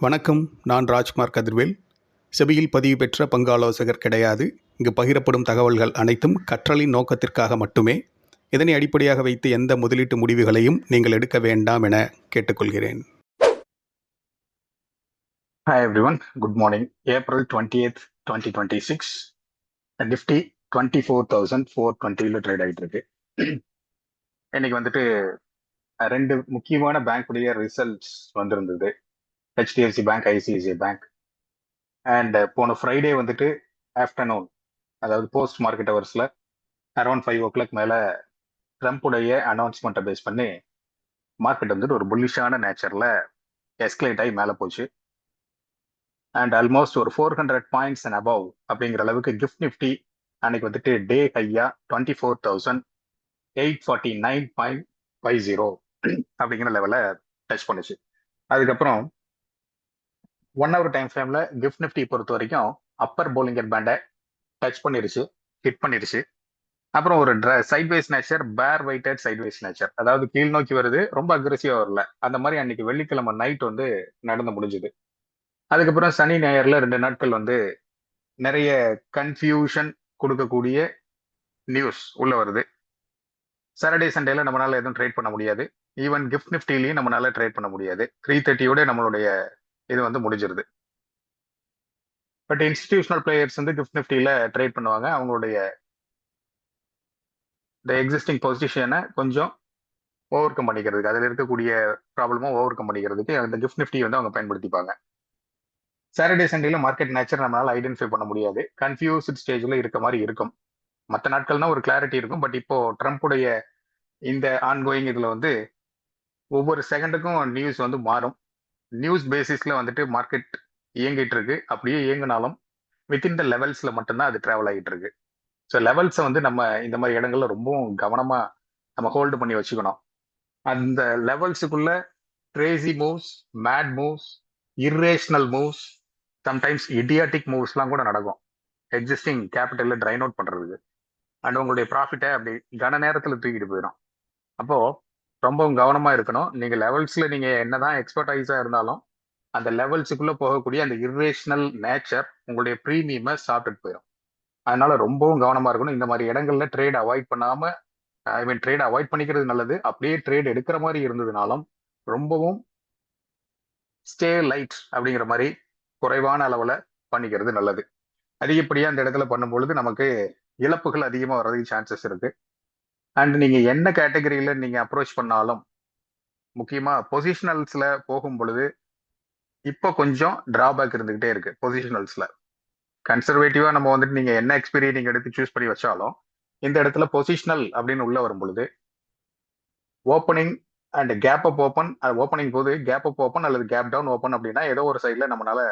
வணக்கம். நான் ராஜ்குமார் கதிர்வேல். செபியில் பதிவு பெற்ற பங்கு ஆலோசகர் கிடையாது. இங்கு பகிரப்படும் தகவல்கள் அனைத்தும் கற்றலின் நோக்கத்திற்காக மட்டுமே. இதனை அடிப்படையாக வைத்து எந்த முதலீட்டு முடிவுகளையும் நீங்கள் எடுக்க வேண்டாம் என கேட்டுக்கொள்கிறேன். Hi everyone, good morning. April 20th, 2026. Nifty 24,420 trade ஆகிட்டு இருக்கு. இன்னைக்கு வந்துட்டு ரெண்டு முக்கியமான பேங்க்குடைய ரிசல்ட்ஸ் வந்திருந்தது. HDFC bank, ICICI bank. And போன ஃப்ரைடே வந்துட்டு ஆஃப்டர்நூன், அதாவது போஸ்ட் மார்க்கெட் ஹவர்ஸில் அரௌண்ட் 5 o'clock மேலே ட்ரம்ப்புடைய அனௌன்ஸ்மெண்ட்டை பேஸ் பண்ணி மார்க்கெட் வந்துட்டு ஒரு புல்லிஷான நேச்சரில் எஸ்கலேட் ஆகி மேலே போச்சு. அண்ட் ஆல்மோஸ்ட் ஒரு 400 பாயிண்ட்ஸ் அண்ட் அபவ் அப்படிங்கிற அளவுக்கு கிஃப்ட் நிஃப்டி அன்னைக்கு வந்துட்டு டே ஹையா 24,849.50 அப்படிங்கிற லெவலில் டச் பண்ணுச்சு. அதுக்கப்புறம் 1 hour டைம் ஃப்ரேமில் கிஃப்ட் நிஃப்டி பொறுத்த வரைக்கும் அப்பர் போலிங்கர் பேண்டை டச் பண்ணிருச்சு, ஹிட் பண்ணிருச்சு. அப்புறம் ஒரு சைட்வேஸ் நேச்சர், பேர் வெயிட்டட் சைட்வேஸ் நேச்சர், அதாவது கீழ் நோக்கி வருது, ரொம்ப அக்ரெசிவாக வரல. அந்த மாதிரி அன்னைக்கு வெள்ளிக்கிழமை நைட் வந்து நடந்து முடிஞ்சுது. அதுக்கப்புறம் சனி ஞாயிறுல 2 நாட்கள் வந்து நிறைய கன்ஃபியூஷன் கொடுக்கக்கூடிய நியூஸ் உள்ள வருது. சாட்டர்டே சண்டேல நம்மளால எதுவும் ட்ரேட் பண்ண முடியாது. ஈவன் கிஃப்ட் நிஃப்டிலையும் நம்மளால ட்ரேட் பண்ண முடியாது. 3:30 நம்மளுடைய இது வந்து முடிஞ்சிருது. பட் இன்ஸ்டிடியூஷனல் பிளேயர்ஸ் வந்து கிஃப்ட் நிஃப்டியில ட்ரேட் பண்ணுவாங்க. அவங்களுடைய இந்த எக்ஸிஸ்டிங் பொசிஷனை கொஞ்சம் ஓவர் கம் பண்ணிக்கிறதுக்கு, அதில் இருக்கக்கூடிய ப்ராப்ளமும் ஓவர் கம் பண்ணிக்கிறதுக்கு அந்த கிஃப்ட் நிஃப்டி வந்து அவங்க பயன்படுத்திப்பாங்க. சாட்டர்டே சண்டேல மார்க்கெட் நேச்சர் நம்மளால ஐடென்டிஃபை பண்ண முடியாது. கன்ஃபியூஸ்ட் ஸ்டேஜ்ல இருக்க மாதிரி இருக்கும். மற்ற நாட்கள்னா ஒரு கிளாரிட்டி இருக்கும். பட் இப்போ ட்ரம்ப்புடைய இந்த ஆன்கோயிங் இதுல வந்து ஒவ்வொரு செகண்டுக்கும் நியூஸ் வந்து மாறும். நியூஸ் பேசிஸ்ல வந்துட்டு மார்க்கெட் இயங்கிட்டு இருக்கு. அப்படியே இயங்கினாலும் வித்தின் த லெவல்ஸ்ல மட்டும்தான் அது டிராவல் ஆகிட்டு இருக்கு. ஸோ லெவல்ஸை வந்து நம்ம இந்த மாதிரி இடங்கள்ல ரொம்பவும் கவனமா நம்ம ஹோல்டு பண்ணி வச்சுக்கணும். அந்த லெவல்ஸுக்குள்ள crazy moves, mad moves, irrational moves, sometimes idiotic மூவ்ஸ்லாம் கூட நடக்கும். எக்ஸிஸ்டிங் கேபிட்டல்ல ட்ரைன் அவுட் பண்றதுக்கு அண்ட் உங்களுடைய ப்ராஃபிட்டை அப்படி கன நேரத்தில் தூக்கிட்டு போயிடும். அப்போ ரொம்பவும் கவனமா இருக்கணும். நீங்க லெவல்ஸ்ல நீங்க என்னதான் எக்ஸ்பர்டைஸா இருந்தாலும் அந்த லெவல்ஸுக்குள்ள போகக்கூடிய அந்த இர்ரேஷனல் நேச்சர் உங்களுடைய ப்ரீமியமை சாப்பிட்டுட்டு போயிடும். அதனால ரொம்பவும் கவனமா இருக்கணும். இந்த மாதிரி இடங்கள்ல ட்ரேட் அவாய்ட் பண்ணாம, ட்ரேட் அவாய்ட் பண்ணிக்கிறது நல்லது. அப்படியே ட்ரேட் எடுக்கிற மாதிரி இருந்ததுனாலும் ரொம்பவும் ஸ்டே லைட் அப்படிங்கிற மாதிரி குறைவான அளவுல பண்ணிக்கிறது நல்லது. அதிகப்படியா அந்த இடத்துல பண்ணும் பொழுது நமக்கு இழப்புகள் அதிகமா வர்றதுக்கு சான்சஸ் இருக்கு. அண்ட் நீங்க என்ன கேட்டகரியில நீங்க அப்ரோச் பண்ணாலும், முக்கியமா பொசிஷனல்ஸ்ல போகும் பொழுது இப்போ கொஞ்சம் டிராபேக் இருந்துகிட்டே இருக்கு. பொசிஷனல்ஸ்ல கன்சர்வேட்டிவா நம்ம வந்துட்டு நீங்க என்ன எக்ஸ்பீரி நீங்க எடுத்து சூஸ் பண்ணி வச்சாலும், இந்த இடத்துல பொசிஷனல் அப்படின்னு உள்ள வரும் பொழுது opening and gap up open, opening போது கேப் அப் ஓப்பன் அல்லது கேப் டவுன் ஓப்பன் அப்படின்னா ஏதோ ஒரு சைட்ல நம்மளால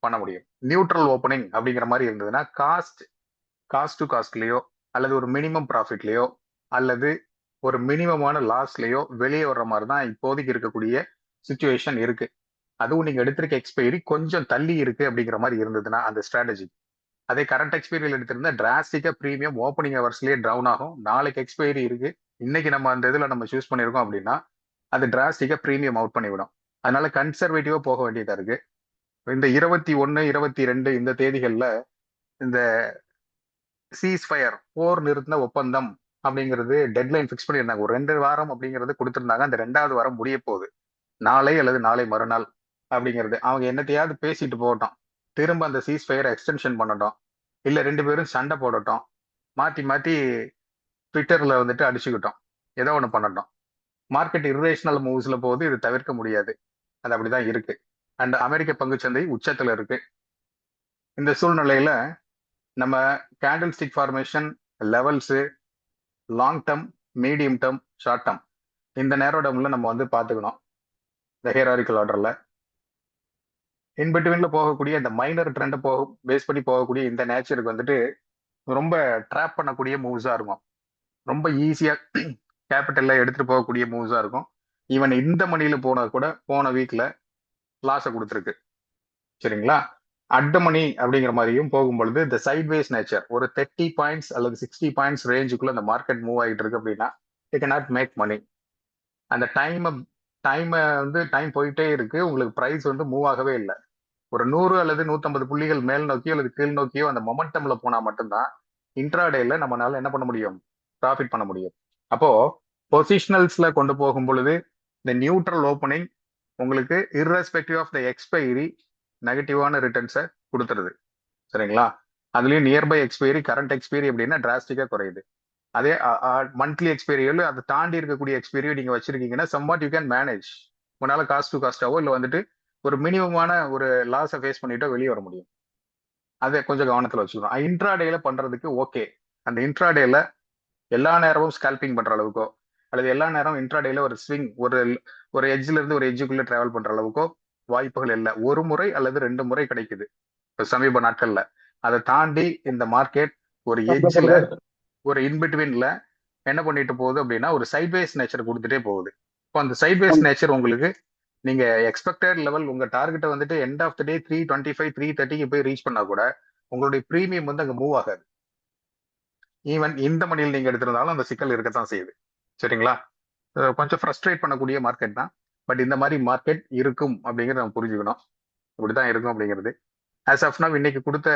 பண்ண முடியும். நியூட்ரல் ஓப்பனிங் அப்படிங்கிற மாதிரி இருந்ததுன்னா காஸ்ட் டு காஸ்ட்லயோ அல்லது ஒரு மினிமம் ப்ராஃபிட்லயோ அல்லது ஒரு மினிமமான லாஸ்லயோ வெளியே வர்ற மாதிரி தான் இப்போதைக்கு இருக்கக்கூடிய சுச்சுவேஷன் இருக்கு. அதுவும் நீங்க எடுத்திருக்க எக்ஸ்பைரி கொஞ்சம் தள்ளி இருக்கு அப்படிங்கிற மாதிரி இருந்ததுன்னா அந்த ஸ்ட்ராட்டஜி, அதே கரண்ட் எக்ஸ்பைரியில் எடுத்திருந்தா டிராஸ்டிக்கா ப்ரீமியம் ஓப்பனிங் ஹவர்ஸ்லயே டவுன் ஆகும். நாளைக்கு எக்ஸ்பைரி இருக்கு, இன்னைக்கு நம்ம அந்த இதுல நம்ம சூஸ் பண்ணிருக்கோம் அப்படின்னா அது டிராஸ்டிக்கா ப்ரீமியம் அவுட் பண்ணிவிடும். அதனால கன்சர்வேட்டிவா போக வேண்டியதா இருக்கு. இந்த 21, 22 இந்த தேதிகள்ல இந்த சீஸ்ஃபயர், போர் நிறுத்தின ஒப்பந்தம் அப்படிங்கிறது டெட்லைன் ஃபிக்ஸ் பண்ணியிருந்தாங்க. ஒரு 2 வாரம் அப்படிங்கிறது கொடுத்திருந்தாங்க. அந்த 2வது வாரம் முடிய போகுது, நாளை அல்லது நாளை மறுநாள் அப்படிங்கிறது. அவங்க என்னத்தையாவது பேசிட்டு போகட்டும், திரும்ப அந்த சீஸ்ஃபயரை எக்ஸ்டென்ஷன் பண்ணட்டும், இல்ல 2 பேரும் சண்டை போடட்டும், மாத்தி மாத்தி ட்விட்டர்ல வந்துட்டு அடிச்சுக்கிட்டோம், ஏதோ ஒன்று பண்ணட்டும். மார்க்கெட் இர்ரேஷனல் மூவ்ஸ்ல போது இது தவிர்க்க முடியாது. அது அப்படிதான் இருக்கு. அண்ட் அமெரிக்க பங்குச்சந்தை உச்சத்துல இருக்கு. இந்த சூழ்நிலையில நம்ம candle stick formation, levels, long term, medium term, short term, இந்த நேரோடம்ல நம்ம வந்து பார்த்துக்கணும். இந்த ஹியராரிக்கல் ஆர்டர்ல இன்பிட்வீன்ல போகக்கூடிய இந்த மைனர் ட்ரெண்டை பேஸ் பண்ணி போகக்கூடிய இந்த நேச்சருக்கு வந்துட்டு ரொம்ப ட்ராப் பண்ணக்கூடிய மூவ்ஸா இருக்கும். ரொம்ப ஈஸியா கேபிட்டல்ல எடுத்துட்டு போகக்கூடிய மூவ்ஸா இருக்கும். ஈவன் இந்த மணியில போனா கூட போன வீக்ல லாஸை கொடுத்துருக்கு. சரிங்களா? அட் மணி அப்படிங்கிற மாதிரியும் போகும்பொழுது இந்த சைட்வேஸ் நேச்சர் ஒரு 30 பாயிண்ட்ஸ் அல்லது 60 பாயிண்ட்ஸ் ரேஞ்சுக்குள்ள அந்த மார்க்கெட் மூவ் ஆகிட்டு இருக்கு அப்படின்னா it can not make money. அந்த டைம் போயிட்டே இருக்கு, உங்களுக்கு பிரைஸ் வந்து மூவ் ஆகவே இல்லை. ஒரு 100 அல்லது 150 புள்ளிகள் மேல் நோக்கியோ அல்லது கீழ் நோக்கியோ அந்த மொமெண்டம்ல போனா மட்டும்தான் இன்ட்ராடேல நம்மளால என்ன பண்ண முடியும், ப்ராஃபிட் பண்ண முடியும். அப்போ பொசிஷனல்ஸ்ல கொண்டு போகும் பொழுது இந்த நியூட்ரல் ஓப்பனிங் உங்களுக்கு irrespective ஆஃப் த எக்ஸ்பைரி நெகட்டிவான ரிட்டர்ன்ஸை கொடுத்துருது. சரிங்களா? அதுலயும் நியர்பை எக்ஸ்பைரி, கரண்ட் எக்ஸ்பைரி அப்படின்னா டிராஸ்டிக்கா குறையுது. அதே மந்த்லி எக்ஸ்பைரியோ அதை தாண்டி இருக்கக்கூடிய எக்ஸ்பைரியோ நீங்க வச்சிருக்கீங்கன்னா சம்வாட் யூ கேன் மேனேஜ். உங்களால காஸ்ட் டு காஸ்டாவோ இல்லை வந்துட்டு ஒரு மினிமமான ஒரு லாஸை ஃபேஸ் பண்ணிட்டோ வெளியே வர முடியும். அதை கொஞ்சம் கவனத்தில் வச்சுக்கணும். இன்ட்ராடேல பண்றதுக்கு ஓகே. அந்த இன்ட்ராடேல எல்லா நேரமும் ஸ்கால்பிங் பண்ற அளவுக்கோ அல்லது எல்லா நேரம் இன்ட்ராடேல ஒரு ஸ்விங் ஒரு எட்ஜ்ல இருந்து ஒரு எட்ஜுக்குள்ள டிராவல் பண்ற அளவுக்கோ வாய்ப்புகள் இல்லை. ஒரு முறை அல்லது 2 முறை கிடைக்குது இப்ப சமீப நாட்கள்ல. அதை தாண்டி இந்த மார்க்கெட் ஒரு எட்ஜ்ல ஒரு இன்பிட்வீன்ல என்ன பண்ணிட்டு போகுது அப்படின்னா ஒரு சைட்வேஸ் நேச்சர் கொடுத்துட்டே போகுது. இப்போ அந்த சைட்வேஸ் நேச்சர் உங்களுக்கு நீங்க எக்ஸ்பெக்டட் லெவல் உங்க டார்கெட்டை வந்துட்டு எண்ட் ஆஃப் த டே 325 330 போய் ரீச் பண்ணா கூட உங்களுடைய ப்ரீமியம் வந்து அங்க மூவ் ஆகாது. ஈவன் இந்த மணியில் நீங்க எடுத்திருந்தாலும் அந்த சிக்கல் இருக்கத்தான் செய்யுது. சரிங்களா? கொஞ்சம் ஃப்ரஸ்ட்ரேட் பண்ணக்கூடிய மார்க்கெட் தான். பட் இந்த மாதிரி மார்க்கெட் இருக்கும் அப்படிங்கிறத நம்ம புரிஞ்சுக்கணும். இப்படிதான் இருக்கும் அப்படிங்கிறது. ஆஸ் ஆஃப் நவ் இன்னைக்கு கொடுத்த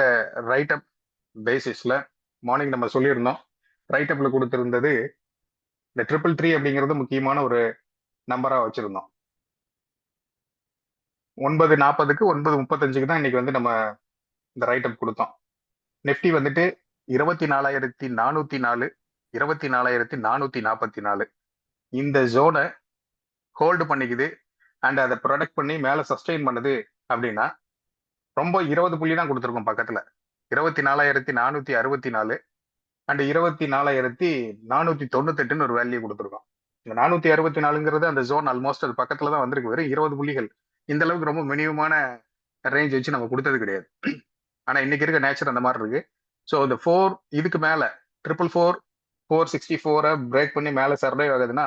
ரைட் அப் பேசிஸ்ல மார்னிங் நம்ம சொல்லியிருந்தோம். ரைட் அப்ல கொடுத்திருந்தது இந்த 333 அப்படிங்கிறது முக்கியமான ஒரு நம்பரா வச்சிருந்தோம். 9:40க்கு 9:35க்கு தான் இன்னைக்கு வந்து நம்ம இந்த ரைட் அப் கொடுத்தோம். நிப்டி வந்துட்டு 24,404 24,444 இந்த ஜோனை ஹோல்டு பண்ணிக்குது அண்ட் அதை ப்ரொடக்ட் பண்ணி மேல சஸ்டெயின் பண்ணுது அப்படின்னா ரொம்ப 20 புள்ளி தான் கொடுத்துருக்கோம் பக்கத்துல. 24,464 அண்ட் 24,498 ஒரு வேல்யூ கொடுத்துருக்கோம். இந்த 464ங்கிறது அந்த ஜோன் ஆல்மோஸ்ட் அது பக்கத்துல தான் வந்திருக்கு. வெறும் 20 புள்ளிகள். இந்த அளவுக்கு ரொம்ப மினிமமான ரேஞ்ச் வச்சு நம்ம கொடுத்தது கிடையாது. ஆனா இன்னைக்கு இருக்க நேச்சர் அந்த மாதிரி இருக்கு. ஸோ இந்த 4 இதுக்கு மேல 444 464 பிரேக் பண்ணி மேல சர்வைவ் ஆகுதுன்னா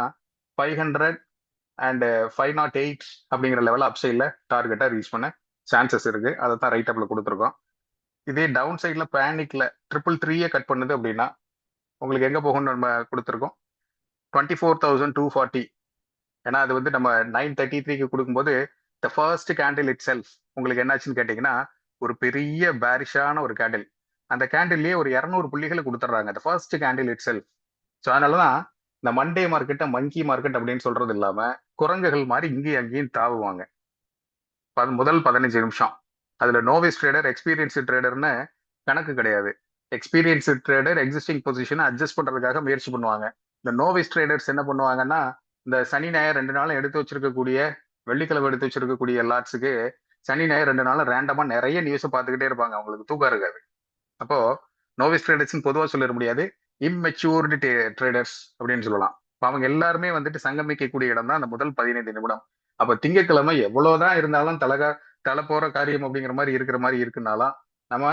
500 அண்ட் 508 அப்படிங்கிற லெவலில் அப்சைட்ல டார்கெட்டா ரீச் பண்ண சான்சஸ் இருக்கு. அதை தான் ரைட் அப்ல கொடுத்துருக்கோம். இதே டவுன் சைட்ல பேனிக்ல 333 கட் பண்ணுது அப்படின்னா உங்களுக்கு எங்க போகும்னு நம்ம கொடுத்துருக்கோம் 24,240. ஏன்னா அது வந்து நம்ம 933க்கு கொடுக்கும்போது the first candle it self உங்களுக்கு என்னாச்சுன்னு கேட்டீங்கன்னா ஒரு பெரிய பேரிஷான ஒரு கேண்டில். அந்த கேண்டில்லேயே ஒரு 200 புள்ளிகளை கொடுத்துட்றாங்க the first candle it self. So அதனாலதான் இந்த மண்டே மார்க்கெட்டை மங்கி மார்க்கெட் அப்படின்னு சொல்றது இல்லாம குரங்குகள் மாதிரி இங்கேயும் அங்கேயும் தாவுவாங்க முதல் 15 நிமிஷம். அதுல நோவிஸ் ட்ரேடர் எக்ஸ்பீரியன்ஸ் ட்ரேடர்னு கணக்கு கிடையாது. எக்ஸ்பீரியன்ஸ் ட்ரேடர் எக்ஸிஸ்டிங் பொசிஷனை அட்ஜஸ்ட் பண்றதுக்காக முயற்சி பண்ணுவாங்க. இந்த நோவிஸ் ட்ரேடர்ஸ் என்ன பண்ணுவாங்கன்னா இந்த சனி ஞாயிறு 2 நாளும் எடுத்து வச்சிருக்கக்கூடிய வெள்ளிக்கிழமை எடுத்து வச்சிருக்கக்கூடிய லாட்ஸுக்கு சனி ஞாயிறு 2 நாளும் ரேண்டமா நிறைய நியூஸை பார்த்துக்கிட்டே இருப்பாங்க. அவங்களுக்கு தூக்கம் இருக்காது. அப்போ நோவிஸ் ட்ரேடர்ஸ் பொதுவாக சொல்லிட முடியாது, இம்மெச்சூர்டு ட்ரேடர்ஸ் அப்படின்னு சொல்லலாம். அவங்க எல்லாருமே வந்துட்டு சங்கமிக்கக்கூடிய இடம் தான் அந்த முதல் 15 நிமிடம். அப்ப திங்கட்கிழமை எவ்வளவுதான் இருந்தாலும் தலை போற காரியம் அப்படிங்கிற மாதிரி இருக்கிற மாதிரி இருக்குனாலும் நம்ம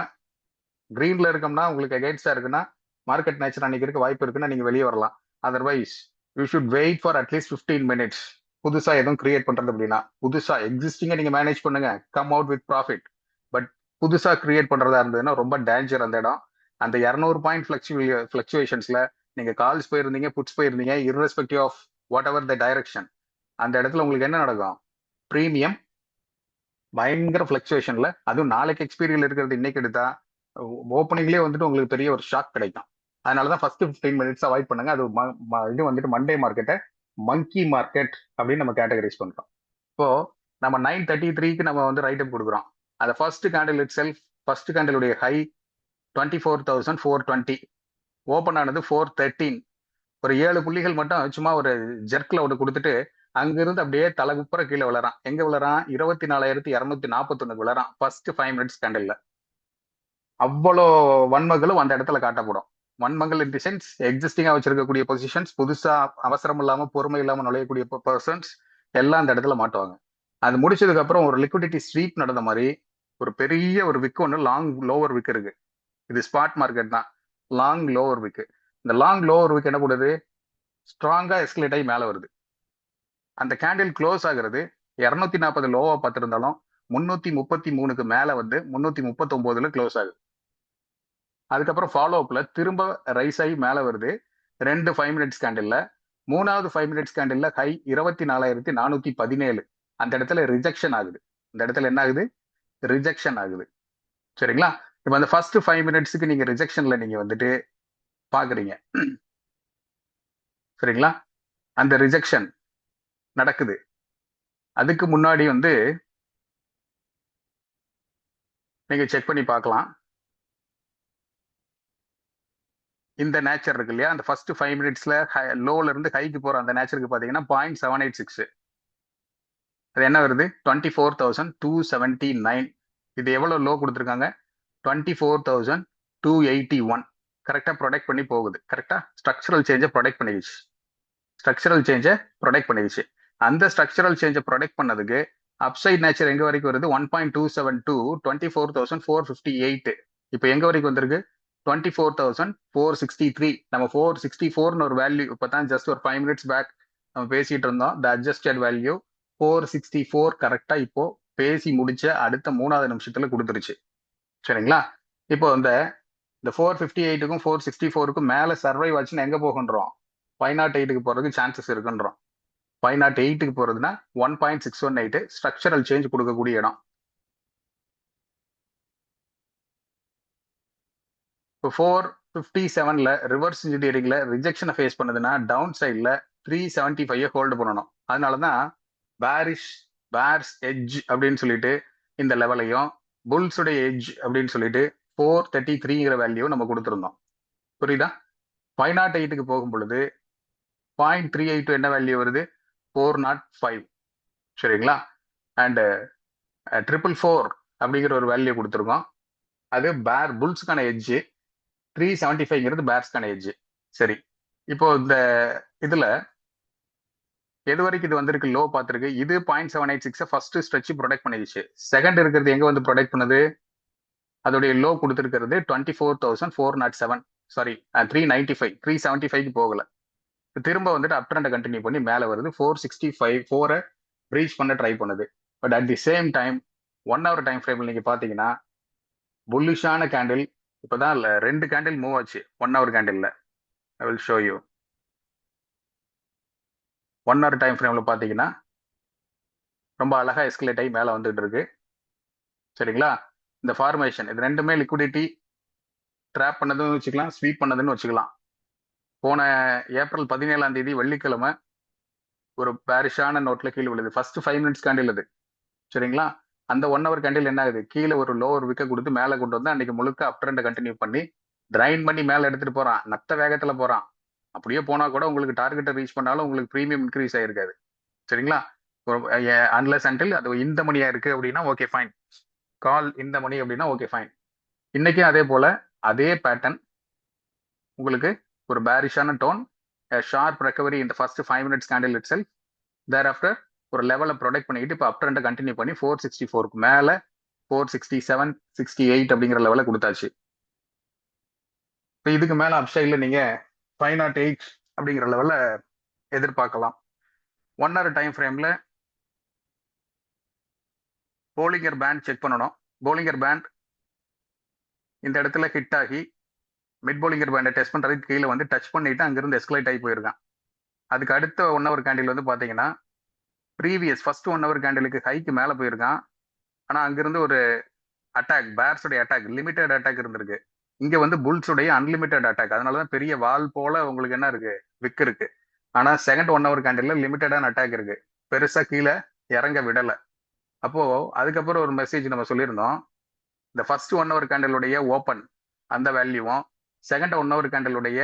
கிரீன்ல இருக்கோம்னா உங்களுக்கு அகைன்ஸ்டா இருக்குன்னா மார்க்கெட் நேச்சர் அன்னைக்கு இருக்க வாய்ப்பு இருக்குன்னா நீங்க வெளியே வரலாம். Otherwise you should wait for at least 15 minutes. புதுசா எதுவும் கிரியேட் பண்றது அப்படின்னா புதுசா எக்ஸிஸ்டிங்கை நீங்க மேனேஜ் பண்ணுங்க, come out with profit. But புதுசா கிரியேட் பண்றதா இருந்ததுன்னா ரொம்ப டேஞ்சர் அந்த இடம். அந்த 200 பாயிண்ட் ஃபிளக்சுவேஷன்ஸ்ல நீங்க கால்ஸ் போயிருந்தீங்க, புட்ஸ் போயிருந்தீங்க, irrespective of whatever the direction, அந்த இடத்துல உங்களுக்கு என்ன நடக்கும்? ப்ரீமியம் பயங்கர ஃபிளக்சுவேஷன்ல, அதுவும் நாளைக்கு எக்ஸ்பீரியல் இருக்கிறது இன்னைக்கு எடுத்தா ஓப்பனிங்லேயே வந்துட்டு உங்களுக்கு பெரிய ஒரு ஷாக் கிடைக்கும். அதனாலதான் ஃபர்ஸ்ட் 15 மினிட்ஸ் அவாய்ட் பண்ணுங்க. அது இது வந்துட்டு மண்டே மார்க்கெட்டை மங்கி மார்க்கெட் அப்படின்னு நம்ம கேட்டகரைஸ் பண்றோம். இப்போ நம்ம 933க்கு நம்ம வந்து ரைட் அப் கொடுக்குறோம். அந்த first candle itself, first கேண்டிலுடைய ஹை 24,420, ஓப்பன் ஆனது 413. ஒரு 7 புள்ளிகள் மட்டும் சும்மா ஒரு ஜெர்க்ல ஒன்று கொடுத்துட்டு அங்கிருந்து அப்படியே தலை குப்புற கீழே விளறான். எங்க விளறான்? 24,241 விளறான் ஃபர்ஸ்ட் 5 மினிட்ஸ் கேண்டில்ல. அவ்வளோ வன்மங்களும் அந்த இடத்துல காட்டப்படும். வன்மங்கள் இன் தி சென்ஸ் எக்ஸிஸ்டிங்கா வச்சிருக்கக்கூடிய பொசிஷன்ஸ், புதுசா அவசரம் இல்லாம பொறுமை இல்லாம நுழையக்கூடிய பர்சன்ஸ் எல்லாம் அந்த இடத்துல மாட்டுவாங்க. அது முடிச்சதுக்கு அப்புறம் ஒரு லிக்விடிட்டி ஸ்வீப் நடந்த மாதிரி ஒரு பெரிய ஒரு விக் ஒன்று லாங் லோவர் விக் இருக்கு. இது ஸ்பாட் மார்க்கெட் தான். லாங் லோவர் விக். இந்த லாங் லோவர் விக் என்ன பண்ணுது? ஸ்ட்ராங்கா எஸ்கலேட் ஆகி மேல வருது. அந்த கேண்டில் க்ளோஸ் ஆகுறது 240 லோவா பார்த்திருந்தாலும் 333க்கு மேல வந்து 339ல க்ளோஸ் ஆகுது. அதுக்கப்புறம் ஃபாலோ அப்ல திரும்ப ரைஸ் ஆகி மேல வருது 2 5 மினிட்ஸ் கேண்டில்ல மூணாவது 5 மினிட்ஸ் கேண்டில்ல ஹை 24,417. அந்த இடத்துல ரிஜெக்ஷன் ஆகுது. இந்த இடத்துல என்ன ஆகுது? ரிஜெக்ஷன் ஆகுது. சரிங்களா? இப்போ அந்த ஃபர்ஸ்ட் 5 மினிட்ஸ்க்கு நீங்க ரிஜெக்ஷன்ல நீங்க வந்துட்டு பாக்குறீங்க. சரிங்களா? அந்த ரிஜெக்ஷன் நடக்குது. அதுக்கு முன்னாடி வந்து நீங்க செக் பண்ணி பார்க்கலாம். இந்த நேச்சர் இருக்கு இல்லையா, அந்த ஃபர்ஸ்ட் 5 மினிட்ஸ்ல லோல இருந்து ஹைக்கு போற அந்த நேச்சருக்கு பாத்தீங்கன்னா 0.786. அது என்ன வருது? 24,279. இது எவ்வளவு லோ கொடுத்துருக்காங்க? 24,281. கரெக்டா ப்ரொடக்ட் பண்ணி போகுது. கரெக்டா ஸ்ட்ரக்சரல் சேஞ்சை ப்ரொடக்ட் பண்ணிடுச்சு. ஸ்ட்ரக்சரல் சேஞ்சை ப்ரொடக்ட் பண்ணிடுச்சு. அந்த ஸ்ட்ரக்சரல் சேஞ்சை ப்ரொடக்ட் பண்ணதுக்கு அப்சைட் நேச்சர் எங்க வரைக்கும் வருது? 1.272, 24,458. இப்போ எங்க வரைக்கும் வந்திருக்கு? 24,463. நம்ம 464 ஒரு வேல்யூ இப்பதான் ஜஸ்ட் ஒரு 5 மினிட்ஸ் பேக் நம்ம பேசிட்டு இருந்தோம். த அட்ஜஸ்டட் வேல்யூ 464 கரெக்டா இப்போ பேசி முடிச்ச அடுத்த 3வது நிமிஷத்துல கொடுத்துருச்சு. சரிங்களா? இப்போ இந்த 458க்கும் 464க்கும் மேல சர்வைவ் ஆச்சுன்னு எங்க போகின்றோம்? 508க்கு போறதுக்கு சான்சஸ் இருக்குன்றோம். 508க்கு போறதுன்னா 1.618 ஸ்ட்ரக்சரல் சேஞ்ச் கொடுக்கக்கூடிய இடம். இப்போ 457ல ரிவர்ஸ் இன்ஜினியரிங்ல ரிஜெக்ஷனை ஃபேஸ் பண்ணுதுன்னா டவுன் சைட்ல 375 ஹோல்டு பண்ணணும். அதனாலதான் பேர்ஸ் எட்ஜ் அப்படின்னு சொல்லிட்டு இந்த லெவலையும் புல்ஸுடைய எட்ஜ் அப்படின்னு சொல்லிட்டு 433ங்கிற வேல்யூ நம்ம கொடுத்துருந்தோம். புரியுதா? 508க்கு போகும் பொழுது 0.382 என்ன வேல்யூ வருது? 405. சரிங்களா? அண்ட் 444 அப்படிங்கிற ஒரு வேல்யூ கொடுத்துருக்கோம். அது புல்ஸ்க்கான எட்ஜ். 375ங்கிறது பேர்ஸ்க்கான எட்ஜ். சரி, இப்போ இந்த இதுல எது வரைக்கும் இது வந்திருக்கு? லோ பார்த்திருக்கு. இது 0.786 ஃபர்ஸ்ட் ஸ்ட்ரெச் ப்ரொடக்ட் பண்ணிடுச்சு. செகண்ட் இருக்கிறது எங்க வந்து ப்ரொடக்ட் பண்ணுது? அதோடைய லோ கொடுத்துருக்கிறது 24,407. சாரி 395. 375க்கு போகல. திரும்ப வந்துட்டு அப் ட்ரெண்டை கண்டினியூ பண்ணி மேல வருது. 465 4 ரீச் பண்ண ட்ரை பண்ணுது. But at the same time 1 hour time ஃப்ரேம்ல நீங்க பாத்தீங்கன்னா புல்லிஷான கேண்டில் இப்பதான் 2 கேண்டில் மூவ் ஆச்சு 1 hour கேண்டில்ல. I will show you. 1 hour time ஃப்ரேம்ல பாத்தீங்கன்னா ரொம்ப அழகா எஸ்கலேட் ஆகி மேல வந்துட்டு இருக்கு. சரிங்களா? இந்த ஃபார்மேஷன் இது ரெண்டுமே லிக்விடிட்டி ட்ராப் பண்ணதுன்னு வச்சுக்கலாம், ஸ்வீப் பண்ணதுன்னு வச்சுக்கலாம். போன ஏப்ரல் 17ஆம் தேதி வெள்ளிக்கிழமை ஒரு பேரிஷான நோட்ல கீழே விழுது. ஃபர்ஸ்ட் 5 மினிட்ஸ் கேண்டில் அது. சரிங்களா? அந்த 1 hour கேண்டில் என்ன ஆகுது? கீழே ஒரு லோவர் விக்க கொடுத்து மேல கொண்டு வந்து அன்னைக்கு முழுக்க அப் ட்ரெண்டை கண்டினியூ பண்ணி டிரைன் பண்ணி மேல எடுத்துட்டு போறான். நத்த வேகத்துல போறான். அப்படியே போனா கூட உங்களுக்கு டார்கெட்டை ரீச் பண்ணாலும் உங்களுக்கு ப்ரீமியம் இன்க்ரீஸ் ஆயிருக்காது. சரிங்களா? அன்லெஸ் அன்டில் அது இந்த மணியா இருக்கு அப்படின்னா ஓகே ஃபைன். கால் இந்த மணி அப்படின்னா ஓகே ஃபைன். இன்னைக்கும் அதே போல அதே பேட்டர்ன் உங்களுக்கு ஒரு பேரிஷான டோன், ஷார்ப் ரெக்கவரி இந்த first 5 minutes candle itself. Thereafter ஒரு லெவலை ப்ரொடக்ட் பண்ணிட்டு இப்போ அப் ட்ரெண்டை கண்டினியூ பண்ணி 464க்கு மேல 467 68 அப்படிங்கிற லெவலை கொடுத்தாச்சு. இப்போ இதுக்கு மேல அப்சைட்ல நீங்க 508 அப்படிங்கிற லெவல்ல எதிர்பார்க்கலாம். 1 hour டைம் ஃப்ரேம்ல போலிங்கர் பேண்ட் செக் பண்ணணும். போலிங்கர் பேண்ட் இந்த இடத்துல ஹிட் ஆகி மிட் போலிங்கர் பேண்டை டெஸ்ட் பண்றதுக்கு கீழே வந்து டச் பண்ணிட்டு அங்கிருந்து எஸ்கலேட் ஆகி போயிருக்கான். அதுக்கு அடுத்த 1 hour கேண்டில் வந்து பாத்தீங்கன்னா ப்ரீவியஸ் ஃபர்ஸ்ட் 1 hour கேண்டிலுக்கு ஹைக்கு மேல போயிருக்கான். ஆனா அங்கிருந்து ஒரு அட்டாக், பேர்ஸுடைய அட்டாக், லிமிடெட் அட்டாக் இருந்திருக்கு. இங்க வந்து புல்ஸுடைய அன்லிமிட்டெட் அட்டாக். அதனாலதான் பெரிய வால் போல உங்களுக்கு என்ன இருக்கு? விக் இருக்கு. ஆனா செகண்ட் 1 hour கேண்டில்ல லிமிட்டடான அட்டாக் இருக்கு. பெருசா கீழே இறங்க விடல. அப்போ அதுக்கப்புறம் ஒரு மெசேஜ் நம்ம சொல்லியிருந்தோம். இந்த ஃபர்ஸ்ட் 1 hour கேண்டிலுடைய ஓப்பன் அந்த வேல்யூவும் செகண்ட் 1 hour கேண்டிலுடைய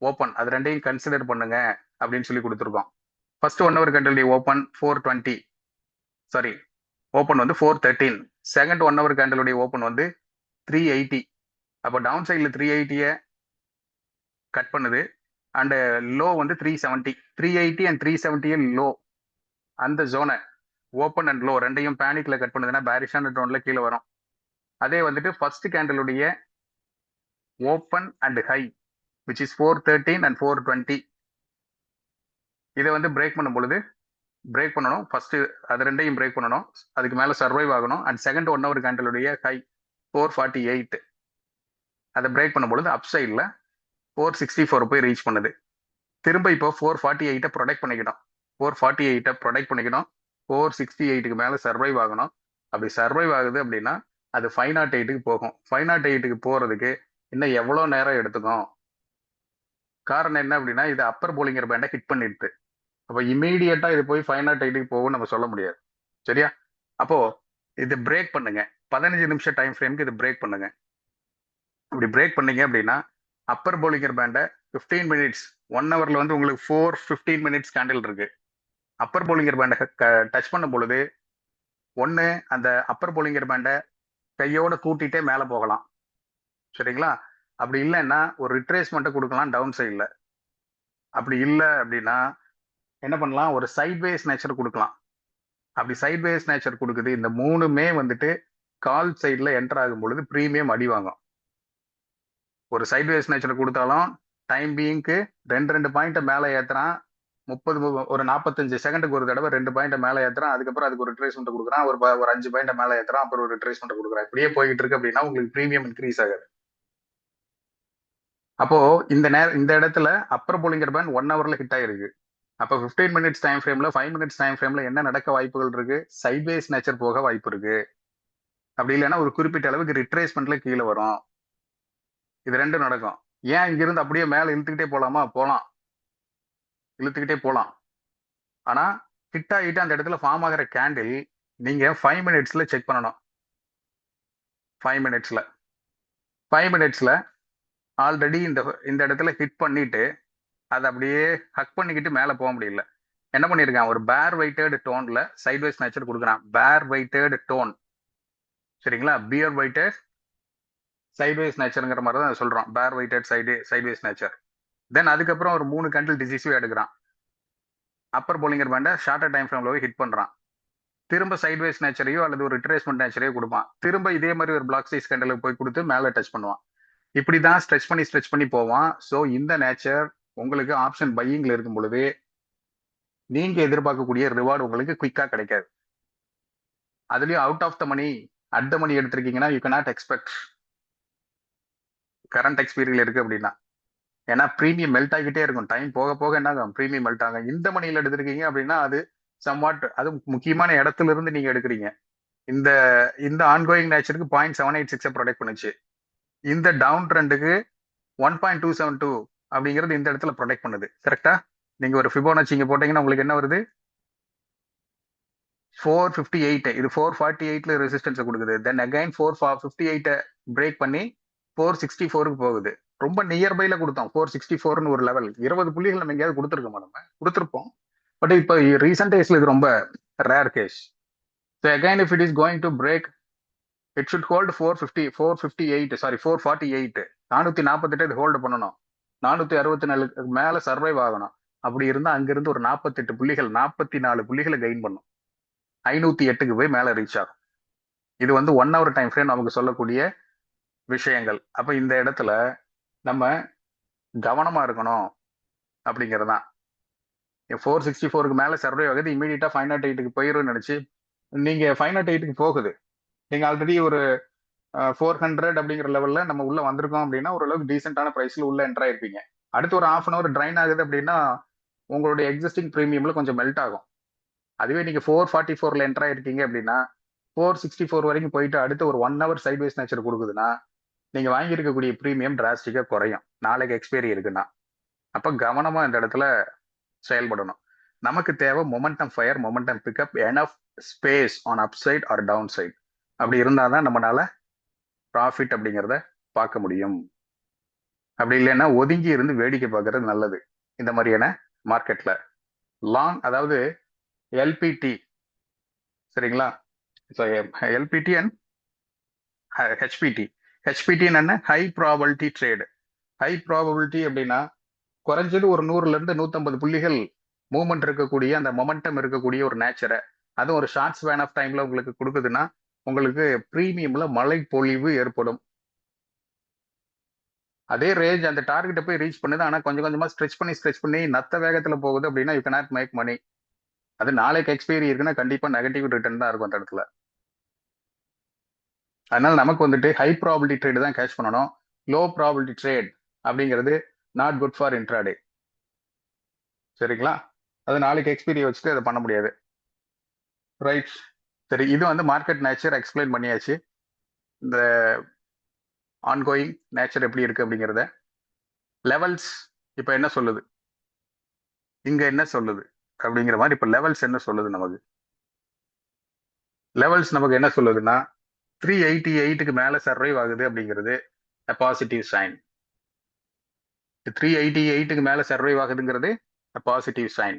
ஓப்பன் அது ரெண்டையும் கன்சிடர் பண்ணுங்க அப்படின்னு சொல்லி கொடுத்துருக்கோம். ஃபர்ஸ்ட் 1 hour கேண்டிலுடைய ஓப்பன் 420, சாரி ஓப்பன் வந்து 413. செகண்ட் 1 hour கேண்டிலுடைய ஓப்பன் வந்து 380. அப்போ டவுன் சைட்ல 380 கட் பண்ணுது. அண்ட் லோ வந்து 370. 380 அண்ட் 370 லோ. அந்த ஜோனை ஓப்பன் அண்ட் லோ ரெண்டையும் பேனிக்ல கட் பண்ணுதுன்னா பேரிஷான டோன்ல கீழே வரும். அதே வந்துட்டு ஃபர்ஸ்ட் கேண்டிலுடைய open and high which is 413 and 420 இதை வந்து பிரேக் பண்ணும் பொழுது பிரேக் பண்ணணும். ஃபர்ஸ்ட் அது ரெண்டையும் பிரேக் பண்ணணும். அதுக்கு மேல சர்வைவ் ஆகணும். அண்ட் செகண்ட் 1 hour கேண்டிலுடைய ஹை 448 அதை பிரேக் பண்ணும் பொழுது அப் சைட்ல 464 போய் ரீச் பண்ணுது. திரும்ப இப்போ 448 ப்ரொடெக்ட் பண்ணிக்கணும். 448 ப்ரொடெக்ட் பண்ணிக்கணும். 468க்கு மேல சர்வைவ் ஆகணும். அப்படி சர்வைவ் ஆகுது அப்படின்னா அது 508க்கு போகும். 508க்கு போறதுக்கு இன்னும் எவ்வளவு நேரம் எடுத்துக்கும்? காரணம் என்ன அப்படின்னா இது அப்பர் போலிங்கர் பேண்டை ஹிட் பண்ணிடுது. அப்ப இமீடியட்டா இது போய் 508க்கு போகும் நம்ம சொல்ல முடியாது. சரியா? அப்போ இது பிரேக் பண்ணுங்க. 15 நிமிஷம் டைம் ஃப்ரேம்க்கு இது பிரேக் பண்ணுங்க. இப்படி பிரேக் பண்ணீங்க அப்படின்னா அப்பர் போலிங்கர் பேண்டை 15 மினிட்ஸ் 1 ஹவர்ல வந்து உங்களுக்கு 4-15 மினிட்ஸ் கேண்டில் இருக்கு. அப்பர் போலிங்கர் பேண்டை டச் பண்ணும் பொழுது ஒன்று அந்த அப்பர் போலிங்கர் பேண்டை கையோட கூட்டிகிட்டே மேலே போகலாம். சரிங்களா? அப்படி இல்லைன்னா ஒரு ரிட்ரேஸ்மெண்ட்டை கொடுக்கலாம் டவுன் சைடில். அப்படி இல்லை அப்படின்னா என்ன பண்ணலாம்? ஒரு சைட்வேஸ் நேச்சர் கொடுக்கலாம். அப்படி சைட்வேஸ் நேச்சர் கொடுக்குது. இந்த மூணுமே வந்துட்டு கால் சைடில் என்டர் ஆகும் பொழுது ப்ரீமியம் அடி வாங்கும். ஒரு சைட்வேஸ் நேச்சர் கொடுத்தாலும் டைம் பீயிங்க்கு 2 பாயிண்ட்டை மேலே ஏற்றுறான். ஒரு 45 செகண்டுக்கு ஒரு தடவை 2 பாயிண்ட்டை மேலே ஏற்றுறான். அதுக்கப்புறம் அதுக்கு ஒரு ரிட்ரேஸ்மெண்ட் கொடுக்குறான். ஒரு 5 பாயிண்ட்டை மேலே ஏற்றுறான். அப்புறம் ஒரு ரிட்ரேஸ்மெண்ட் கொடுக்குறான். இப்படியே போய்கிட்டு இருக்கு அப்படின்னா உங்களுக்கு ப்ரீமியம் இன்க்ரீஸ் ஆகாது. அப்போ இந்த இடத்துல அப்பர் போலிங்கர் பேண்ட் 1 ஹவர்ல ஹிட் ஆயிருக்கு. அப்போ 15 மினிட்ஸ் டைம் ஃப்ரேம்ல 5 மினிட்ஸ் டைம் ஃப்ரேம்ல என்ன நடக்க வாய்ப்புகள் இருக்கு? சைட்வேஸ் நேச்சர் போக வாய்ப்பு இருக்கு. அப்படி இல்லைன்னா ஒரு குறிப்பிட்ட அளவுக்கு ரிட்ரேஸ்மெண்ட்ல கீழே வரும். இது ரெண்டும் நடக்கும். ஏன் இங்கிருந்து அப்படியே மேலே இழுத்துக்கிட்டே போலாமா? போலாம், இழுத்துக்கிட்டே போலாம். ஆனா ஹிட் ஆகிட்டு அந்த இடத்துல ஃபார்ம் ஆகிற கேண்டில் நீங்க 5 மினிட்ஸ்ல செக் பண்ணணும். 5 மினிட்ஸ்ல ஆல்ரெடி இந்த இடத்துல ஹிட் பண்ணிட்டு அதை அப்படியே ஹக் பண்ணிக்கிட்டு மேலே போக முடியல. என்ன பண்ணியிருக்கான்? ஒரு பேர் வெயிட்டட் டோன்ல சைட்வேஸ் நேச்சர் கொடுக்குறான். பேர் வெயிட்டட் டோன். சரிங்களா? பியர் வெயிட்டட் சைட்வேஸ் நேச்சருங்கிற மாதிரி தான் சொல்றோம். பேர் வெயிட்டட் சைட்வேஸ் நேச்சர். தென் அதுக்கப்புறம் ஒரு 3 கேண்டில் டிசிசிவ் எடுக்கிறான். அப்பர் போலிங்கர் பேண்டை ஷார்ட்டர் டைம் ஃப்ரேம்ல ஹிட் பண்றான். திரும்ப சைட்வேஸ் நேச்சரையோ அல்லது ஒரு ரிட்ரேஸ்மெண்ட் நேச்சரையோ கொடுப்பான். திரும்ப இதே மாதிரி ஒரு பிளாக் சைஸ் கேண்டலுக்கு போய் கொடுத்து மேலே டச் பண்ணுவான். இப்படிதான் ஸ்ட்ரெச் பண்ணி போவான். ஸோ இந்த நேச்சர் உங்களுக்கு ஆப்ஷன் பையிங்ல இருக்கும் பொழுது நீங்க எதிர்பார்க்கக்கூடிய ரிவார்டு உங்களுக்கு குயிக்கா கிடைக்காது. அதுலயும் out of the money at the money எடுத்திருக்கீங்கன்னா யூ கேனாட் எக்ஸ்பெக்ட் கரண்ட் எக்ஸ்பீரியன்ல இருக்கு அப்படின்னா. ஏன்னா ப்ரீமியம் மெல்ட் ஆகிட்டே இருக்கும். டைம் போக போக என்ன ஆகும்? ப்ரீமியம் மெல்ட் ஆகும். இந்த மணியில் எடுத்திருக்கீங்க அப்படின்னா அது சம்வாட், அது முக்கியமான இடத்துல இருந்து நீங்க எடுக்கிறீங்க. இந்த இந்த ஆன்கோயிங் நேச்சருக்கு 0.786 ப்ரொடெக்ட் பண்ணுச்சு. இந்த டவுன் ட்ரெண்டுக்கு 1.272 அப்படிங்கிறது இந்த இடத்துல ப்ரொடெக்ட் பண்ணுது. கரெக்டா? நீங்க ஒரு ஃபிபோனச்சி இங்க போட்டீங்கன்னா உங்களுக்கு என்ன வருது? 458. இது 448ல ரெசிஸ்டன்ஸ் கொடுக்குது. தென் அகைன் 458 பிரேக் பண்ணி 464க்கு போகுது. ரொம்ப நியர்பைல கொடுத்தோம். 464ன்னு ஒரு லெவல் 20 புள்ளிகள் நம்ம எங்கேயாவது கொடுத்துருக்கோமா? நம்ம கொடுத்துருப்போம். பட் இப்போ ரீசெண்ட் டேஸ்ல இது ரொம்ப rare case. So again if it is going to break it should hold 458 sorry 448 448 இது ஹோல்டு பண்ணணும். 464 மேல சர்வைவ் ஆகணும். அப்படி இருந்தா அங்கிருந்து ஒரு 48 புள்ளிகள் 44 புள்ளிகளை கெயின் பண்ணும். 508க்கு போய் மேல ரீச் ஆகும். இது வந்து 1 ஹவர் டைம் ஃப்ரேம் நமக்கு சொல்லக்கூடிய விஷயங்கள். அப்ப இந்த இடத்துல நம்ம கவனமா இருக்கணும் அப்படிங்கிறதான். 464க்கு மேல சர்வை ஆகுது, இமீடியட்டா 508க்கு போயிரும் நினைச்சு நீங்க 508க்கு போகுது. நீங்க ஆல்ரெடி ஒரு 400 அப்படிங்கிற லெவல்ல நம்ம உள்ள வந்திருக்கோம் அப்படின்னா ஓரளவுக்கு டீசென்டான பிரைஸ்ல உள்ள என்டர் ஆயிருப்பீங்க. அடுத்து ஒரு 1/2 hour ட்ரைன் ஆகுது அப்படின்னா உங்களுடைய எக்ஸிஸ்டிங் ப்ரீமியம்ல கொஞ்சம் மெல்ட் ஆகும். அதுவே நீங்க 444ல என்டர் ஆயிருக்கீங்க அப்படின்னா 464 வரைக்கும் போயிட்டு அடுத்து ஒரு 1 hour சைட்வேஸ் நேச்சர் கொடுக்குதுன்னா நீங்க வாங்கியிருக்கக்கூடிய ப்ரீமியம் டிராஸ்டிக்கா குறையும். நாளைக்கு எக்ஸ்பைரி இருக்குன்னா. அப்ப கவனமா இந்த இடத்துல செயல்படணும். நமக்கு தேவை momentum fire, momentum pickup, enough space on up side or down side. அப்படி இருந்தாதான் நம்மளால ப்ராஃபிட் அப்படிங்கிறத பார்க்க முடியும். அப்படி இல்லைன்னா ஒதுங்கி இருந்து வேடிக்கை பார்க்கறது நல்லது இந்த மாதிரியான மார்க்கெட்ல. லாங் அதாவது எல்பிடி, சரிங்களா? LPD and HBD. ஹெச்பிடி என்ன? High probability trade. High probability அப்படின்னா குறைஞ்சது ஒரு 100ல இருந்து 150 புள்ளிகள் மூவ்மெண்ட் இருக்கக்கூடிய அந்த மொமெண்டம் இருக்கக்கூடிய ஒரு நேச்சரை அதுவும் ஒரு ஷார்ட் ஸ்பேன் ஆஃப் டைம்ல உங்களுக்கு கொடுக்குதுன்னா உங்களுக்கு ப்ரீமியம்ல மழை பொழிவு ஏற்படும். அதே ரேஞ்ச் அந்த டார்கெட்டை போய் ரீச் பண்ணுது. ஆனா கொஞ்சம் கொஞ்சமா ஸ்ட்ரெச் பண்ணி நத்த வேகத்துல போகுது அப்படின்னா யூ கேனாட் மேக் மணி. அது நாளைக்கு எக்ஸ்பைரி இருக்குன்னா கண்டிப்பா நெகட்டிவ் ரிட்டர்ன் தான் இருக்கும் அந்த இடத்துல. அதனால நமக்கு வந்துட்டு ஹை ப்ராபிலிட்டி ட்ரேட் தான் கேட்ச் பண்ணணும். லோ ப்ராபிலிட்டி ட்ரேட் அப்படிங்கிறது நாட் குட் ஃபார் இன்ட்ராடே. சரிங்களா? அது நாளைக்கு எக்ஸ்பீரியை வச்சுட்டு அதை பண்ண முடியாது. ரைட். சரி, இது வந்து மார்க்கெட் நேச்சர் எக்ஸ்பிளைன் பண்ணியாச்சு. இந்த ஆன்கோயிங் நேச்சர் எப்படி இருக்கு அப்படிங்கிறத. லெவல்ஸ் இப்போ என்ன சொல்லுது, இங்க என்ன சொல்லுது அப்படிங்கிற மாதிரி. இப்போ லெவல்ஸ் என்ன சொல்லுது நமக்கு? லெவல்ஸ் நமக்கு என்ன சொல்லுதுன்னா 388க்கு மேல சர்வைவ் ஆகுது அப்படிங்கிறது பாசிட்டிவ் சைன். 388க்கு மேல சர்வைவ் ஆகுதுங்கிறது பாசிட்டிவ் சைன்.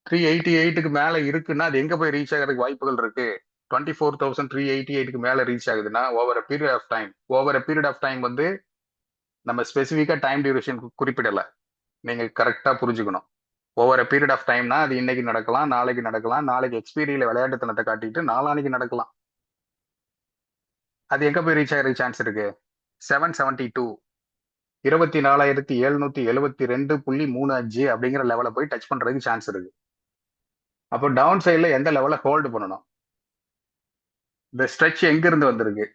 388க்கு மேல இருக்குன்னா அது எங்க போய் ரீச் ஆகிறதுக்கு வாய்ப்புகள் இருக்கு? 24,388க்கு மேல ரீச் ஆகுதுன்னா over a period of time. Over a period of time வந்து நம்ம ஸ்பெசிஃபிக்கா டைம் டியூரேஷன் குறிப்பிடல. நீங்க கரெக்டா புரிஞ்சுக்கணும். ஓவர் அ பீரியட் ஆஃப் டைம்னா அது இன்னைக்கு நடக்கலாம், நாளைக்கு நடக்கலாம், நாளைக்கு எக்ஸ்பீரியில விளையாட்டுத்தனத்தை காட்டிட்டு நாளானைக்கு நடக்கலாம். அது எங்க போய் ரீச் ஆகிறதுக்கு சான்ஸ் இருக்கு? 772 24,772.35 அப்படிங்கிற லெவலை போய் டச் பண்றதுக்கு சான்ஸ் இருக்கு. அப்போ டவுன் சைட்ல எந்த லெவலை ஹோல்டு பண்ணணும்? இந்த ஸ்ட்ரெச் எங்க இருந்து வந்திருக்கு?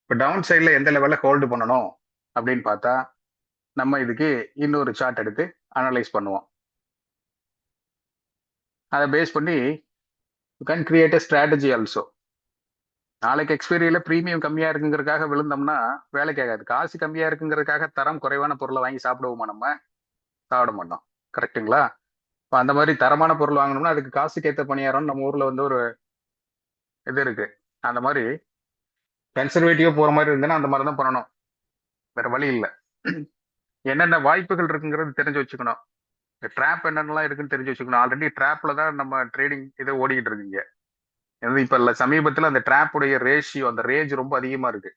இப்போ டவுன் சைட்ல எந்த லெவலை ஹோல்டு பண்ணணும் அப்படின்னு பார்த்தா நம்ம இதுக்கு இன்னொரு சார்ட் எடுத்து அனலைஸ் பண்ணுவோம். அதை பேஸ் பண்ணி you can create a strategy also. நாளைக்கு எக்ஸ்பீரியில ப்ரீமியம் கம்மியா இருக்குங்கிறதுக்காக விழுந்தோம்னா வேலைக்கு ஆகாது. காசு கம்மியா இருக்குங்கிறதுக்காக தரம் குறைவான பொருளை வாங்கி சாப்பிடுவோமா? நம்ம சாப்பிட மாட்டோம். கரெக்டுங்களா? இப்போ அந்த மாதிரி தரமான பொருள் வாங்கணும்னா அதுக்கு காசுக்கு ஏற்ற பணியாரம் நம்ம ஊர்ல வந்து ஒரு இது இருக்கு. அந்த மாதிரி கன்சர்வேட்டிவா போற மாதிரி இருந்ததுன்னா அந்த மாதிரி தான் பண்ணணும். வேற வழி இல்லை. என்னென்ன வாய்ப்புகள் இருக்குங்கிறது தெரிஞ்சு வச்சுக்கணும். ட்ராப் என்னென்னலாம் இருக்குன்னு தெரிஞ்சு வச்சுக்கணும். ஆல்ரெடி ட்ராப்ல தான் நம்ம ட்ரேடிங் இதை ஓடிக்கிட்டு இருக்கீங்க. இப்ப இல்ல, சமீபத்துல அந்த ட்ராப் உடைய ரேஷியோ, அந்த ரேஞ்ச் ரொம்ப அதிகமா இருக்கு.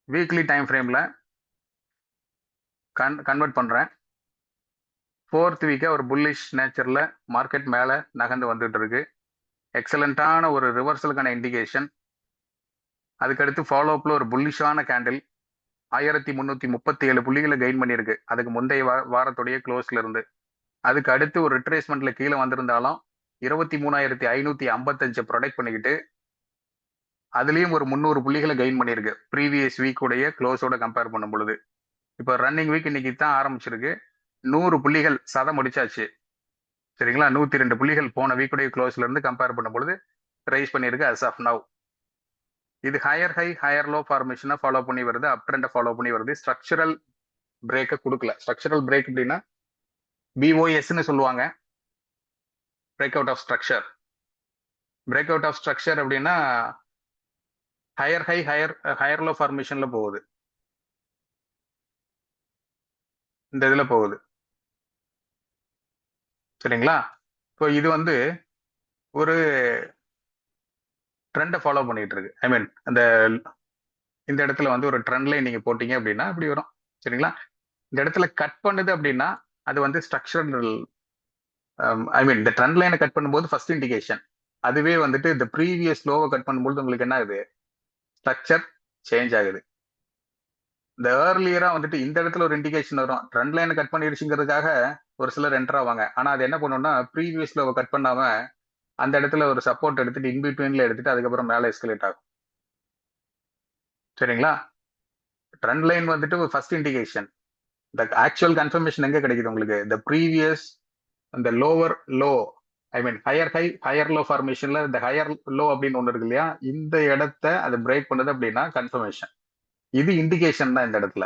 வீக்லி டைம் ஃப்ரேம்ல கன்வெர்ட் பண்றேன். 4th வீக்கா ஒரு புல்லிஷ் நேச்சர்ல மார்க்கெட் மேல நகர்ந்து வந்துட்டு இருக்கு. எக்ஸலண்டான ஒரு ரிவர்சலுக்கான இண்டிகேஷன். அதுக்கடுத்து ஃபாலோ அப்ல ஒரு புல்லிஷான கேண்டில் 1337 புள்ளிகளை கெயின் பண்ணியிருக்கு அதுக்கு முந்தைய வாரத்துடைய க்ளோஸ்ல இருந்து. அதுக்கு அடுத்து ஒரு ரிட்ரேஸ்மெண்ட்ல கீழே வந்திருந்தாலும் 23,555 ப்ரொடெக்ட் பண்ணிக்கிட்டு அதுலயும் ஒரு 300 புள்ளிகளை கெயின் பண்ணியிருக்கு ப்ரீவியஸ் வீக் உடைய க்ளோஸோட கம்பேர் பண்ணும் பொழுது. இப்போ ரன்னிங் வீக் இன்னைக்கு தான் ஆரம்பிச்சிருக்கு. 100 புள்ளிகள் சதம் முடிச்சாச்சு. சரிங்களா? 102 புள்ளிகள் போன வீக்குடைய க்ளோஸ்ல இருந்து கம்பேர் பண்ணும் பொழுது ரைஸ் பண்ணியிருக்கு அஸ் ஆஃப் நவ். இது ஹையர் ஹை ஹையர் லோ ஃபார்மேஷனை ஃபாலோ பண்ணி வருது, அப் ட்ரெண்டை ஃபாலோ பண்ணி வருது. ஸ்ட்ரக்சரல் பிரேக்கை கொடுக்கல. ஸ்ட்ரக்சரல் பிரேக் அப்படின்னா பிஓஎஸ்ன்னு சொல்லுவாங்க, break out of structure. Break out of structure அப்படின்னா ஹையர் ஹை ஹையர் லோ ஃபார்மேஷன்ல போகுது. இந்த இதுல போகுது. சரிங்களா? இப்போ இது வந்து ஒரு ட்ரெண்டை ஃபாலோ பண்ணிட்டு இருக்கு. ஐ மீன் இந்த இடத்துல வந்து ஒரு ட்ரெண்ட் லைன் நீங்க போட்டீங்க அப்படின்னா அப்படி வரும். சரிங்களா? இந்த இடத்துல கட் பண்ணுது அப்படின்னா அது வந்து ஸ்ட்ரக்சரல். ஐ மீன் இந்த ட்ரெண்ட் லைனை கட் பண்ணும்போது ஃபர்ஸ்ட் இண்டிகேஷன். அதுவே வந்துட்டு இந்த ப்ரீவியஸ் லோவை கட் பண்ணும்போது உங்களுக்கு என்ன ஆகுது? ஸ்ட்ரக்சர் சேஞ்ச் ஆகுது. இந்த ஏர்லியரா வந்துட்டு இந்த இடத்துல ஒரு இண்டிகேஷன் வரும், ட்ரெண்ட் லைனை கட் பண்ணிருச்சுங்கிறதுக்காக ஒரு சிலர் என்டர் ஆவாங்க. ஆனா அது என்ன பண்ணும்னா ப்ரீவியஸ் லோவை கட் பண்ணாம அந்த இடத்துல ஒரு சப்போர்ட் எடுத்துட்டு இன்பிட்வீன்ல எடுத்துட்டு அதுக்கப்புறம் மேலே எஸ்கலேட் ஆகும். சரிங்களா? ட்ரெண்ட் லைன் வந்துட்டு ஒரு ஃபர்ஸ்ட் இண்டிகேஷன். இந்த ஆக்சுவல் கன்ஃபர்மேஷன் எங்க கிடைக்குது உங்களுக்கு? இந்த ப்ரீவியஸ் அந்த லோவர் லோ, ஐ மீன் ஹையர் ஹை ஹையர் லோ ஃபார்மேஷன்ல இந்த ஹையர் லோ அப்படின்னு ஒன்று இருக்கு இல்லையா, இந்த இடத்த அது பிரேக் பண்ணுது அப்படின்னா கன்ஃபர்மேஷன். இது இண்டிகேஷன் தான் இந்த இடத்துல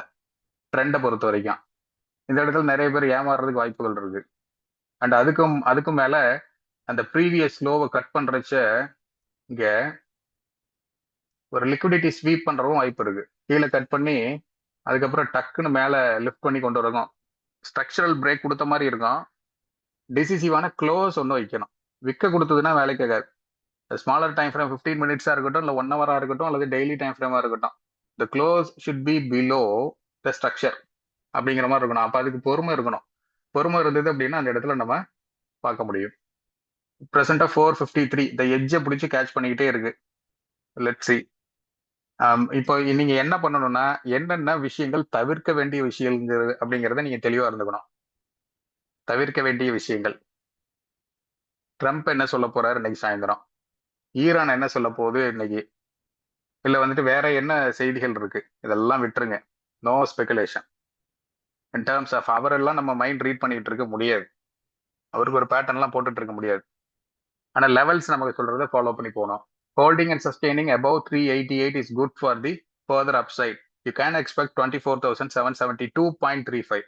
ட்ரெண்டை பொறுத்த வரைக்கும். இந்த இடத்துல நிறைய பேர் ஏமாறுறதுக்கு வாய்ப்புகள் இருக்கு. அண்ட் அதுக்கும் மேல அந்த ப்ரீவியஸ் லோவை கட் பண்றச்ச இங்க ஒரு லிக்விடிட்டி ஸ்வீப் பண்றவும் வாய்ப்பு இருக்கு. கீழே கட் பண்ணி அதுக்கப்புறம் டக்குன்னு மேல லிஃப்ட் பண்ணி கொண்டு வரணும். ஸ்ட்ரக்சரல் பிரேக் கொடுத்த மாதிரி இருக்கும். டிசிசிவான க்ளோஸ் ஒன்று வைக்கணும். விற்க கொடுத்ததுன்னா வேலைக்கு ஆகாது. ஸ்மாலர் டைம் ஃப்ரேம் 15 மினிட்ஸா இருக்கட்டும், இல்லை 1 ஹவரா இருக்கட்டும், அல்லது டெய்லி டைம் ஃப்ரேமா இருக்கட்டும், த close should be below the structure அப்படிங்கிற மாதிரி இருக்கணும். அப்போ அதுக்கு பொறுமை இருக்கணும். பொறுமை இருந்தது அப்படின்னா அந்த இடத்துல நம்ம பார்க்க முடியும். ப்ரெசென்டா 453 இந்த எட்ஜை பிடிச்சி கேட்ச் பண்ணிக்கிட்டே இருக்கு. Let's see. இப்போ நீங்க என்ன பண்ணணும்னா என்னென்ன விஷயங்கள் தவிர்க்க வேண்டிய விஷயங்கள் அப்படிங்கிறத நீங்க தெளிவா இருந்துக்கணும். தவிர்க்க வேண்டிய விஷயங்கள். ட்ரம்ப் என்ன சொல்ல போறாரு இன்னைக்கு சாயந்தரம்? ஈரான் என்ன சொல்ல போகுது இன்னைக்கு? இல்ல வந்துட்டு வேற என்ன செய்திகள் இருக்கு? இதெல்லாம் விட்டுருங்க. No speculation. In terms of அவரெல்லாம் நம்ம மைண்ட் ரீட் பண்ணிட்டு இருக்க முடியாது, அவருக்கு ஒரு பேட்டர்ன்லாம் போட்டுட்டு இருக்க முடியாது. ஆனால் லெவல்ஸ் நமக்கு சொல்றதை ஃபாலோ பண்ணி போகணும். Holding and sustaining above 388 is good for the further upside. You can expect 24,772.35.